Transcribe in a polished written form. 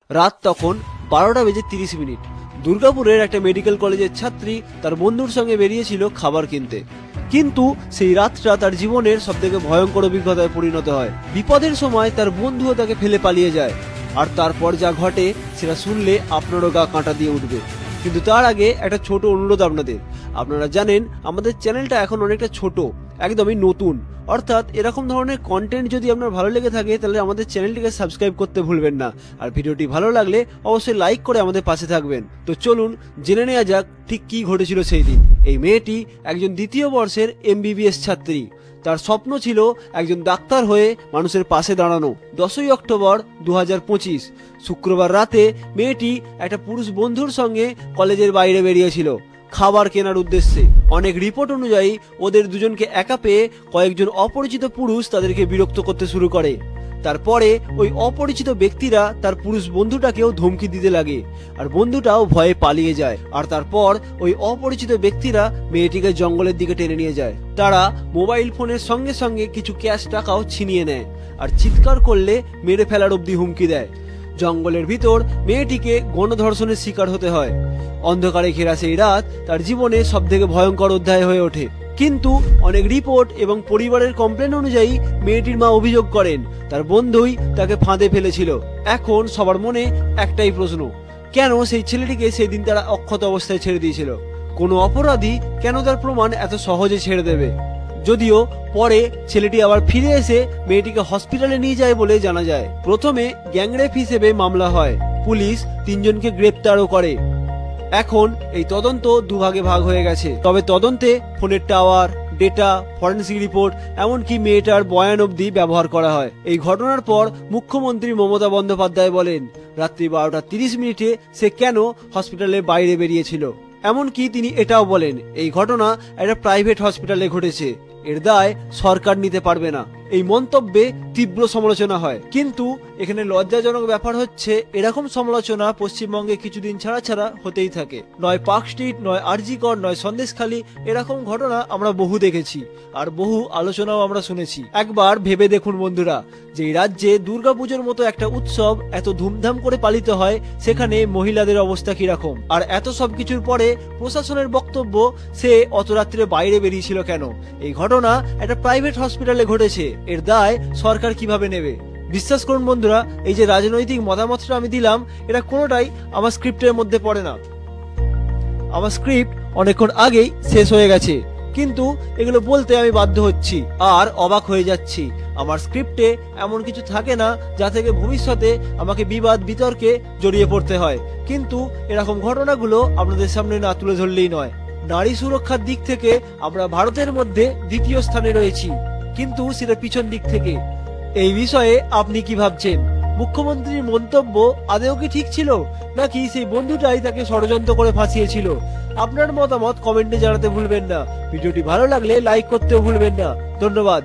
রাত তখন 12:30। দুর্গাপুরের একটা মেডিকেল কলেজের ছাত্রী তার বন্ধুর সঙ্গে বেরিয়েছিল খাবার কিনতে, কিন্তু সেই রাতটা তার জীবনের সবথেকে ভয়ঙ্কর অভিজ্ঞতায় পরিণত হয়। বিপদের সময় তার বন্ধুও তাকে ফেলে পালিয়ে যায়, আর তারপর যা ঘটে সেটা শুনলে আপনারও গা কাঁটা দিয়ে উঠবে। কিন্তু তার আগে একটা ছোট অনুরোধ আপনাদের। আপনারা জানেন আমাদের চ্যানেলটা এখন অনেকটা ছোট, একদমই নতুন, অর্থাৎ এরকম ধরনের কন্টেন্ট যদি আপনার ভালো লেগে থাকে তাহলে আমাদের চ্যানেলটিকে সাবস্ক্রাইব করতে ভুলবেন না, আর ভিডিওটি ভালো লাগলে অবশ্যই লাইক করে আমাদের পাশে থাকবেন। তো চলুন জেনে নেওয়া যাক ঠিক কি ঘটেছিল সেই দিন। এই মেয়েটি একজন দ্বিতীয় বর্ষের MBBS ছাত্রী। তার স্বপ্ন ছিল একজন ডাক্তার হয়ে মানুষের পাশে দাঁড়ানো। 10ই অক্টোবর 2025 শুক্রবার রাতে মেয়েটি একটা পুরুষ বন্ধুর সঙ্গে কলেজের বাইরে বেরিয়েছিল খাবার কেনার উদ্দেশ্যে। অনেক রিপোর্ট অনুযায়ী ওদের দুজনকে একা পেয়ে কয়েকজন অপরিচিত পুরুষ তাদেরকে বিরক্ত করতে শুরু করে। তারপরে ওই অপরিচিত ব্যক্তিরা তার পুরুষ বন্ধুটাকেও ধমকি দিতে লাগে, আর বন্ধুটাও ভয়ে পালিয়ে যায়। আর তারপর ওই অপরিচিত ব্যক্তিরা মেয়েটিকে জঙ্গলের দিকে টেনে নিয়ে যায়। তারা মোবাইল ফোনের সঙ্গে সঙ্গে কিছু ক্যাশ টাকাও ছিনিয়ে নেয়, আর চিৎকার করলে মেরে ফেলার অবধি হুমকি দেয়। জঙ্গলের ভিতর মেয়েটিকে গণধর্ষণের শিকার হতে হয়। অন্ধকারে ঘেরা সেই রাত তার জীবনে সবথেকে ভয়ঙ্কর অধ্যায় হয়ে ওঠে। কিন্তু অনেক রিপোর্ট এবং পরিবারের কমপ্লেন অনুযায়ী মেয়েটির মা অভিযোগ করেন তার বন্ধুই তাকে ফাঁদে ফেলেছিল। এখন সবার মনে একটাই প্রশ্ন, কেন সেই ছেলেটিকে সেই দিন তারা অক্ষত অবস্থায় ছেড়ে দিয়েছিল? কোনো অপরাধী কেন তার প্রমাণ এত সহজে ছেড়ে দেবে? যদিও পরে ছেলেটি আবার ফিরে এসে মেয়েটিকে হসপিটালে নিয়ে যায় বলে জানা যায়। প্রথমে গ্যাংরেপ হিসেবে মামলা হয়, পুলিশ 3 জনকে গ্রেপ্তারও করে। এখন এই তদন্ত দুভাগে ভাগ হয়ে গেছে, তবে তদন্তে ফোনের টাওয়ার, ডেটা, ফরেন্সিক রিপোর্ট, এমনকি মেয়েটার বয়ান অবধি ব্যবহার করা হয়। এই ঘটনার পর মুখ্যমন্ত্রী মমতা বন্দ্যোপাধ্যায় বলেন রাত্রি 12:30 সে কেন হসপিটালের বাইরে বেরিয়েছিল। এমনকি তিনি এটাও বলেন এই ঘটনা একটা প্রাইভেট হসপিটালে ঘটেছে, এর দায় সরকার নিতে পারবে না। এই মন্তব্যে তীব্র সমালোচনা হয়, কিন্তু এখানে লজ্জাজনক ব্যাপার হচ্ছে এরকম সমালোচনা পশ্চিমবঙ্গে কিছুদিন ছাড়া ছাড়া হতেই থাকে। নয় পার্কস্ট্রিট, নয় আরজিকর, নয় সন্দেশখালী, এরকম ঘটনা আমরা বহু দেখেছি, আর বহু আলোচনাও আমরা শুনেছি। একবার ভেবে দেখুন বন্ধুরা, যে রাজ্যে দুর্গাপুজোর মতো একটা উৎসব এত ধুমধাম করে পালিত হয়, সেখানে মহিলাদের অবস্থা কিরকম? আর এত সবকিছুর পরে প্রশাসনের বক্তব্য সে অত রাত্রে বাইরে বেরিয়েছিল কেন? এই ঘটনা একটা প্রাইভেট হসপিটালে ঘটেছে, এর দায় সরকার কিভাবে নেবে? বিশ্বাস করুন বন্ধুরা, এই যে রাজনৈতিক মতামতটা আমি দিলাম, এটা কোনোটাই আমার স্ক্রিপ্টের মধ্যে পড়ে না। আমার স্ক্রিপ্ট অনেকক্ষণ আগেই শেষ হয়ে গেছে, কিন্তু এগুলো বলতে আমি বাধ্য হচ্ছি আর অবাক হয়ে যাচ্ছি। আমার স্ক্রিপ্টে এমন কিছু থাকে না যা থেকে ভবিষ্যতে আমাকে বিবাদ বিতর্কে জড়িয়ে পড়তে হয়, কিন্তু এরকম ঘটনাগুলো আপনাদের সামনে না তুলে ধরলেই নয়। নারী সুরক্ষার দিক থেকে আমরা ভারতের মধ্যে 2য় স্থানে রয়েছি, কিন্তু সেটা পিছন দিক থেকে। এই বিষয়ে আপনি কি ভাবছেন? মুখ্যমন্ত্রীর মন্তব্য আদৌ কি ঠিক ছিল, নাকি সেই বন্ধুটাই তাকে ষড়যন্ত্র করে ফাঁসিয়েছিল? আপনার মতামত কমেন্টে জানাতে ভুলবেন না। ভিডিওটি ভালো লাগলে লাইক করতেও ভুলবেন না। ধন্যবাদ।